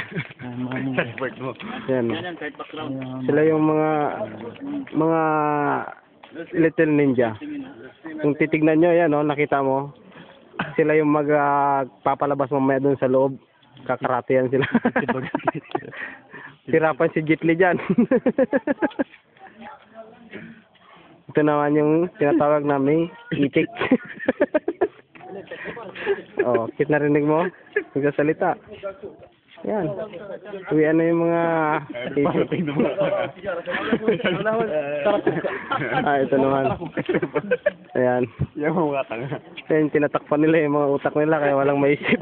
Passport mo. Yan. Yan, kahit background. Sila yung mga little ninja. Kung titignan nyo, yan, oh, nakita mo. Sila yung magpapalabas mamaya dun sa loob. Kakarate yan sila. Sirapan si Jet Li dyan. Ito naman yung tinatawag naming itik. Oh, kit narinig mo? Nagsasalita. Yan. Uwi ano yung mga Parating na mga ito naman. Ayan. yung mga tanga. Ayan, tinatakpan nila yung mga utak nila kaya walang maisip.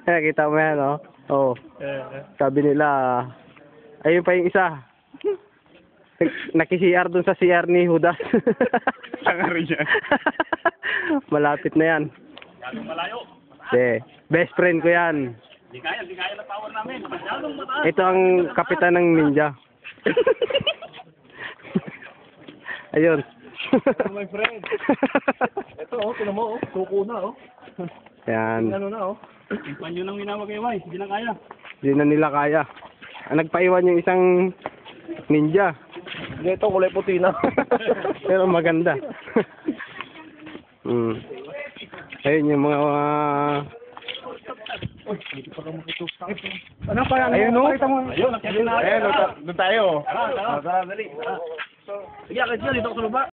Kaya kita mo yan, oh. Oh. Sabi nila, ayun pa yung isa. Naki-CR dun sa CR ni Judas. Tanga rin yan. Malapit na yan. Gano'ng malayo. Best friend ko yan. Di kaya na power namin. Masyadong mataas. Ito ang kapitan ng ninja. Ayun. My friend. Ito, oh, tinan mo, oh. Suko na, oh. Yan. Ano na, oh. Tingpan nyo nang winawag-iway. Hindi na kaya. Hindi na nila kaya. Nagpaiwan yung isang ninja. Ito, kulay puti na. Pero maganda. Ayun yung mga Ano pa yan? Ayun, no? Ayun, nakita na. Ayun, doon tayo. Tara, dali. Sige, akit dyan. Dito ako sa baba.